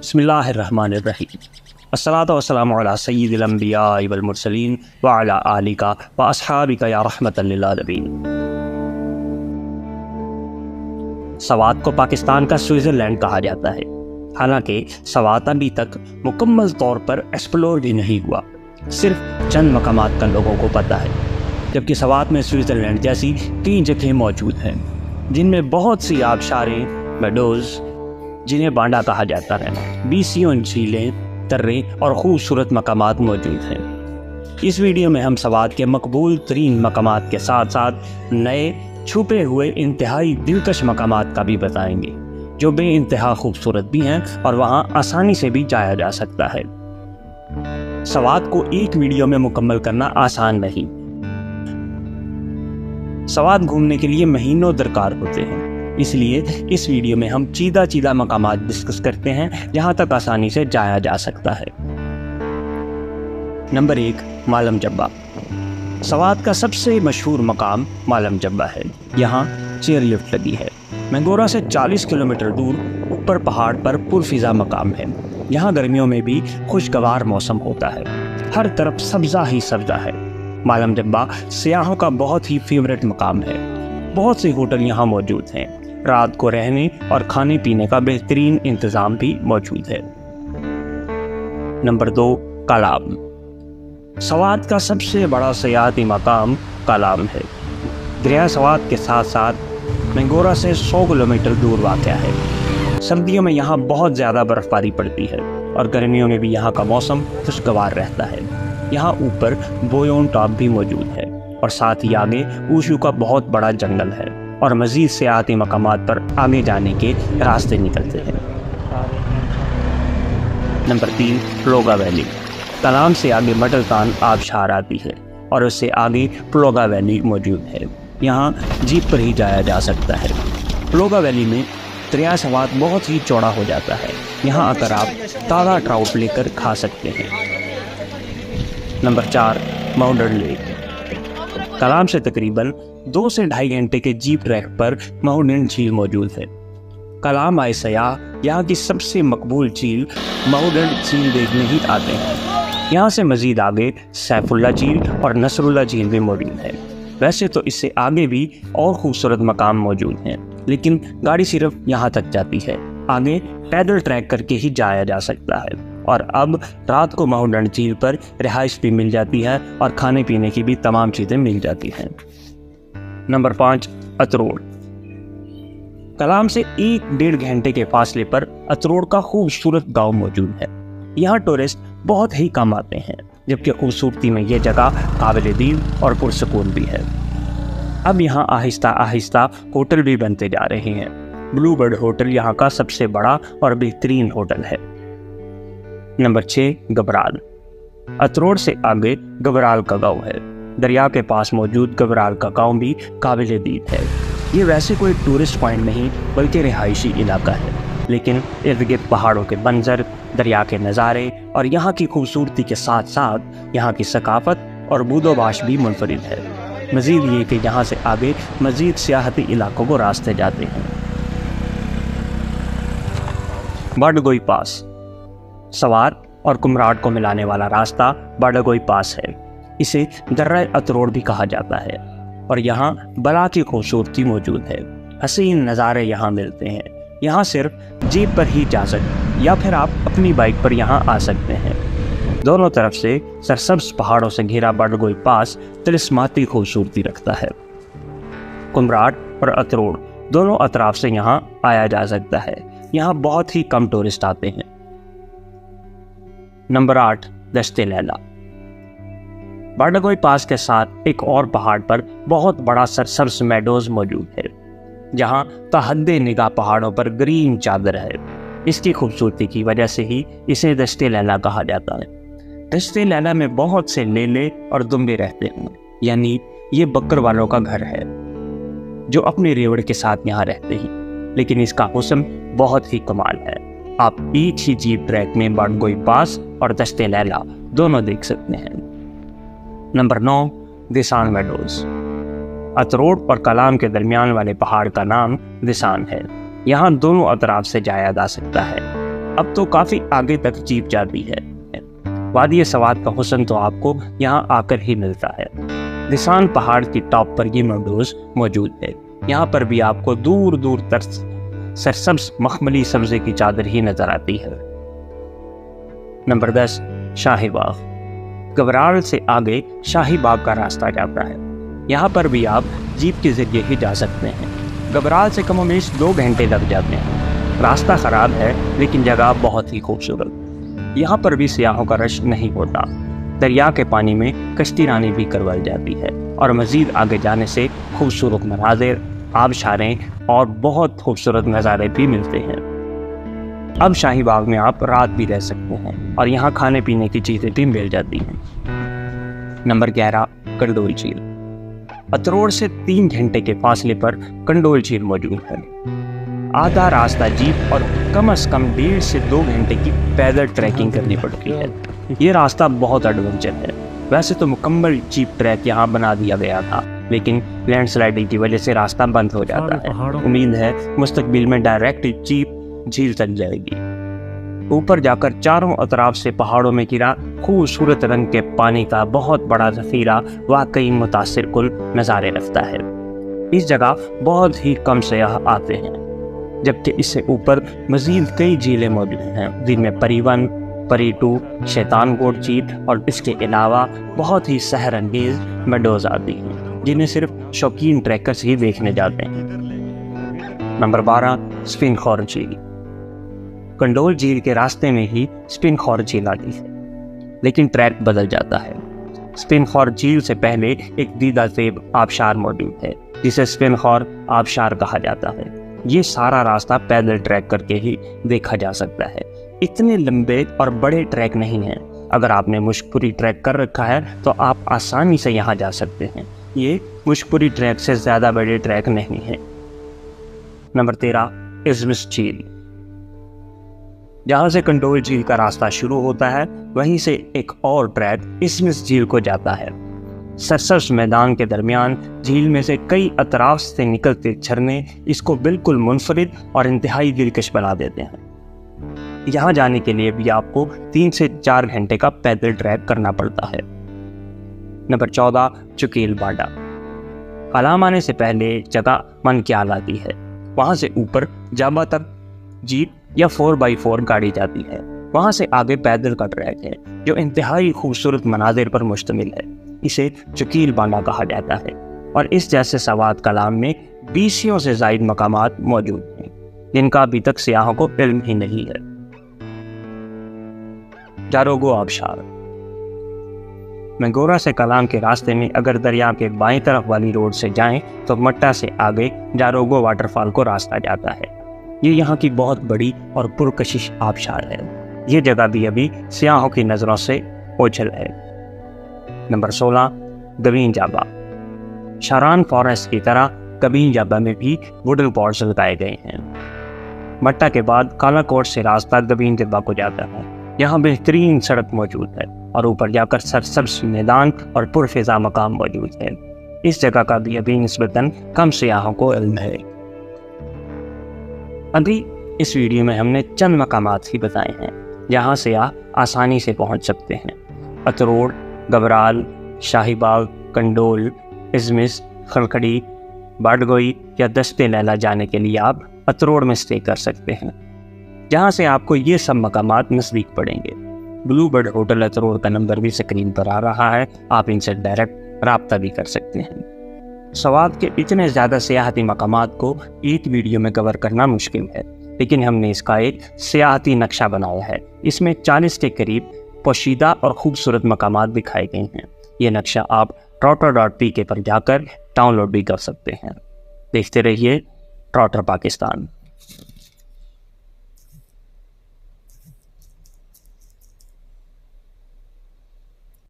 बिस्मिल्लाहिर्रहमानिर्रहीम। अस्सलातु वस्सलामु अला सय्यिदिल अंबिया वल मुरसलीन व अला आलिका व अस्हाबिका या रहमतल लिल आलमीन। सवात को पाकिस्तान का स्विट्ज़रलैंड कहा जाता है। हालांकि सवात अभी तक मुकम्मल तौर पर एक्सप्लोर भी नहीं हुआ, सिर्फ चंद मकामात का लोगों को पता है। जबकि सवात में स्विट्ज़रलैंड जैसी कई जगह मौजूद हैं जिनमें बहुत सी आबशारें, मेडोज़ जिन्हें बांडा कहा जाता है, 20 झीलें, तर्रे और खूबसूरत मकामात मौजूद हैं। इस वीडियो में हम सवात के मकबूल तरीन मकामात के साथ साथ नए छुपे हुए इंतहाई दिलकश मकामात का भी बताएंगे जो बेइंतहा खूबसूरत भी हैं और वहाँ आसानी से भी जाया जा सकता है। सवात को एक वीडियो में मुकम्मल करना आसान नहीं। सवात घूमने के लिए महीनों दरकार होते हैं, इसलिए इस वीडियो में हम चीदा मकामात डिस्कस करते हैं जहां तक आसानी से जाया जा सकता है। नंबर 1, मालम जब्बा। सवात का सबसे मशहूर मकाम मालम जब्बा है। यहाँ चेयर लिफ्ट लगी है। मैंगोरा से 40 किलोमीटर दूर ऊपर पहाड़ पर पुरफिजा मकाम है। यहाँ गर्मियों में भी खुशगवार मौसम होता है, हर तरफ सब्जा ही सब्जा है। मालम जब्बा सियाहों का बहुत ही फेवरेट मकाम है। बहुत से होटल यहाँ मौजूद हैं। रात को रहने और खाने पीने का बेहतरीन इंतज़ाम भी मौजूद है। नंबर 2, कालाम। सवात का सबसे बड़ा सयाहती मकाम कालाम है। दरिया सवात के साथ साथ मैंगोरा से 100 किलोमीटर दूर वाक़या है। सर्दियों में यहाँ बहुत ज़्यादा बर्फ़बारी पड़ती है और गर्मियों में भी यहाँ का मौसम खुशगवार रहता है। यहाँ ऊपर बोयोन टॉप भी मौजूद है और साथ ही आगे ऊशू का बहुत बड़ा जंगल है और मज़ीद सियाहती मकामात पर आगे जाने के रास्ते निकलते हैं। Number 3, प्लोगा valley. कलाम से आगे मटलतान आबशार आती है और उससे आगे प्लोगा वैली मौजूद है। यहाँ जीप पर ही जाया जा सकता है। प्लोगा वैली में दरिया सवात बहुत ही चौड़ा हो जाता है। यहाँ आकर आप ताज़ा ट्राउट लेकर खा सकते हैं। Number 4, mountain lake. कलाम से तकरीबन 2 से ढाई घंटे के जीप ट्रैक पर माउंटेन झील मौजूद है। कलाम आए सयाह यहाँ की सबसे मकबूल झील माउंटेन झील देखने ही आते हैं। यहाँ से मज़ीद आगे सैफुल्ला झील और नसरुल्ला झील भी मौजूद है। वैसे तो इससे आगे भी और खूबसूरत मकाम मौजूद हैं, लेकिन गाड़ी सिर्फ यहाँ तक जाती है। आगे पैदल ट्रैक करके ही जाया जा सकता है। और अब रात को माउंटेन झील पर रिहाइश भी मिल जाती है और खाने पीने की भी तमाम चीज़ें मिल जाती हैं। नंबर 5, अतरोड़। कलाम से 1-1.5 घंटे के फासले पर अतरोड़ का खूबसूरत गांव मौजूद है। यहाँ टूरिस्ट बहुत ही कम आते हैं, जबकि खूबसूरती में ये जगह काबिल दीद और पुरसकून भी है। अब यहाँ आहिस्ता आहिस्ता होटल भी बनते जा रहे हैं। ब्लू बर्ड होटल यहाँ का सबसे बड़ा और बेहतरीन होटल है। नंबर 6, गबराल। अतरोड़ से आगे गबराल का गांव है। दरिया के पास मौजूद गबराल का गांव भी काबिल दीद है। ये वैसे कोई टूरिस्ट पॉइंट नहीं बल्कि रिहायशी इलाका है, लेकिन इर्द गिर्द पहाड़ों के मंजर, दरिया के नज़ारे और यहाँ की खूबसूरती के साथ साथ यहाँ की सकाफत और बूदोबाश भी मुनफरिद है। मज़ीद ये कि यहाँ से आगे मज़ीद सियाहती इलाकों को रास्ते जाते हैं। बाडगोई पास। सवात और कुमराट को मिलाने वाला रास्ता बाडगोई पास है। इसे दर्रा अतरोड़ भी कहा जाता है और यहाँ बला की खूबसूरती मौजूद है। हसीन नज़ारे यहाँ मिलते हैं। यहाँ सिर्फ जीप पर ही जा सकते या फिर आप अपनी बाइक पर यहाँ आ सकते हैं। दोनों तरफ से सरसब्ज पहाड़ों से घिरा बाडगोई पास तिलिस्माती खूबसूरती रखता है। कुमराट और अतरोड़ दोनों अतराफ से यहाँ आया जा सकता है। यहाँ बहुत ही कम टूरिस्ट आते हैं। नंबर 8, दश्ते लैला। बाडगोई पास के साथ एक और पहाड़ पर बहुत बड़ा सरसब्ज मेडोज मौजूद है, जहां तहद्दे निगाह पहाड़ों पर ग्रीन चादर है। इसकी खूबसूरती की वजह से ही इसे दश्ते लैला कहा जाता है। दश्ते लैला में बहुत से लेले और दुम्बे रहते हैं, यानी ये बकर वालों का घर है जो अपने रेवड़ के साथ यहाँ रहते हैं। लेकिन इसका हुस्न बहुत ही कमाल है। आप एक ही जीप ट्रैक में बाडगोई पास और दश्ते लैला दोनों देख सकते हैं। नंबर 9, दिसान मेडोज। अतरोड़ और कलाम के दरमियान वाले पहाड़ का नाम दिसान है। यहाँ दोनों अतराफ से जाया जा सकता है। अब तो काफ़ी आगे तक जीप जाती है। वादी सवाद का हुस्न तो आपको यहाँ आकर ही मिलता है। दिसान पहाड़ की टॉप पर ये मंडोज मौजूद है। यहाँ पर भी आपको दूर दूर तक सरसब्ज मखमली सब्जे की चादर ही नजर आती है। नंबर 10, शाही बाग। गबराल से आगे शाही बाग का रास्ता जाता है। यहाँ पर भी आप जीप के जरिए ही जा सकते हैं। गबराल से कमोबेश 2 घंटे लग जाते हैं। रास्ता खराब है लेकिन जगह बहुत ही खूबसूरत। यहाँ पर भी सियाहों का रश नहीं होता। दरिया के पानी में कश्ती रानी भी करवाई जाती है और मज़ीद आगे जाने से खूबसूरत मनाजिर, आबशारें और बहुत खूबसूरत नज़ारे भी मिलते हैं। अब शाही बाग में आप रात भी रह सकते हैं और यहाँ खाने पीने की चीज़ें भी मिल जाती हैं। नंबर 11, कंडोल झील। अतरोड़ से 3 घंटे के फासले पर कंडोल झील मौजूद है। आधा रास्ता जीप और कम से कम 1.5 से 2 घंटे की पैदल ट्रैकिंग करनी पड़ती है। ये रास्ता बहुत एडवेंचर है। वैसे तो मुकम्मल जीप ट्रैक यहाँ बना दिया गया था, लेकिन लैंडस्लाइडिंग की वजह से रास्ता बंद हो जाता है। उम्मीद है मुस्तकबिल में डायरेक्ट जीप झील तक जाएगी। ऊपर जाकर चारों अतराफ से पहाड़ों में गिरा खूबसूरत रंग के पानी का बहुत बड़ा ज़ख़ीरा वाकई मुतासिर कुल नज़ारे रखता है। इस जगह बहुत ही कम सयाह आते हैं, जबकि इससे ऊपर मज़ीद कई झीलें मौजूद हैं, जिनमें परिवन, परीटू, शैतानकोट झील और इसके अलावा बहुत ही सहर अंगेज मेडोज आती हैं, जिन्हें सिर्फ शौकीन ट्रैकर्स ही देखने जाते हैं। नंबर 12, स्पिनखोर झील। कंडोल झील के रास्ते में ही स्पिनखोर झील आती है, लेकिन ट्रैक बदल जाता है। स्पिनखोर झील से पहले एक दीदा सेब आबशार मौजूद है, जिसे स्पिनखोर आबशार कहा जाता है। ये सारा रास्ता पैदल ट्रैक करके ही देखा जा सकता है। इतने लंबे और बड़े ट्रैक नहीं हैं। अगर आपने मुशपुरी ट्रैक कर रखा है तो आप आसानी से यहाँ जा सकते हैं। ये मुशपुरी ट्रैक से ज़्यादा बड़े ट्रैक नहीं है। नंबर 13, इज़मिस झील। जहाँ से कंडोल झील का रास्ता शुरू होता है, वहीं से एक और ट्रैक इज़मिस झील को जाता है। सरसब्ज मैदान के दरमियान झील में से कई अतराफ से निकलते झरने इसको बिल्कुल मुनफरिद और इंतहाई दिलकश बना देते हैं। यहाँ जाने के लिए भी आपको 3 से 4 घंटे का पैदल ट्रैक करना पड़ता है। नंबर 14, चुकील बांडा। कलाम आने से पहले जगह मनक्याल आती है। वहाँ से ऊपर जाबा तक जीप या 4x4 गाड़ी जाती है। वहाँ से आगे पैदल का ट्रैक है जो इंतहाई खूबसूरत मनाजिर पर मुश्तमिल है। इसे चुकील बांडा कहा जाता है और इस जैसे सवाद कलाम में 20 से ज़ायद मकामात मौजूद हैं, जिनका अभी तक सियाहों को इल्म ही नहीं है। जारोगो आबशार। मैंगोरा से कलाम के रास्ते में अगर दरिया के बाएं तरफ वाली रोड से जाएं तो मट्टा से आगे जारोगो वाटरफॉल को रास्ता जाता है। ये यहाँ की बहुत बड़ी और पुरकशिश आबशार है। ये जगह भी अभी सियाहों की नज़रों से ओझल है। नंबर 16, गवीन जाबा। शारान फॉरेस्ट की तरह गवीन जाबा में भी वुडन पॉट्स लगाए गए हैं। मट्टा के बाद कालाकोट से रास्ता गवीन जाबा को जाता है। यहाँ बेहतरीन सड़क मौजूद है और ऊपर जाकर सरसब्ज मैदान और पुरफिजा मकाम मौजूद है। इस जगह का भी अभी निस्बतन कम सियाहों को इल्म है। अभी इस वीडियो में हमने चंद मकामात ही बताए हैं जहाँ सियाह आसानी से पहुँच सकते हैं। अतरोड़, गबराल, शाहीबाग, कंडोल, इज़मिस, खलखड़ी, बाडगोई या दस्ते लैला जाने के लिए आप अतरोड़ में स्टे कर सकते हैं, जहाँ से आपको ये सब मकामात नज़दीक पड़ेंगे। ब्लू बर्ड होटल अतरोड़ का नंबर भी स्क्रीन पर आ रहा है, आप इनसे डायरेक्ट राब्ता भी कर सकते हैं। सवाद के इतने ज़्यादा सियाहती मकामात को एक वीडियो में कवर करना मुश्किल है, लेकिन हमने इसका एक सियाहती नक्शा बनाया है। इसमें 40 के करीब पोशीदा और खूबसूरत मकामात दिखाए गए हैं। ये नक्शा आप trotter.pk पर जाकर डाउनलोड भी कर सकते हैं। देखते रहिए ट्रॉटर पाकिस्तान।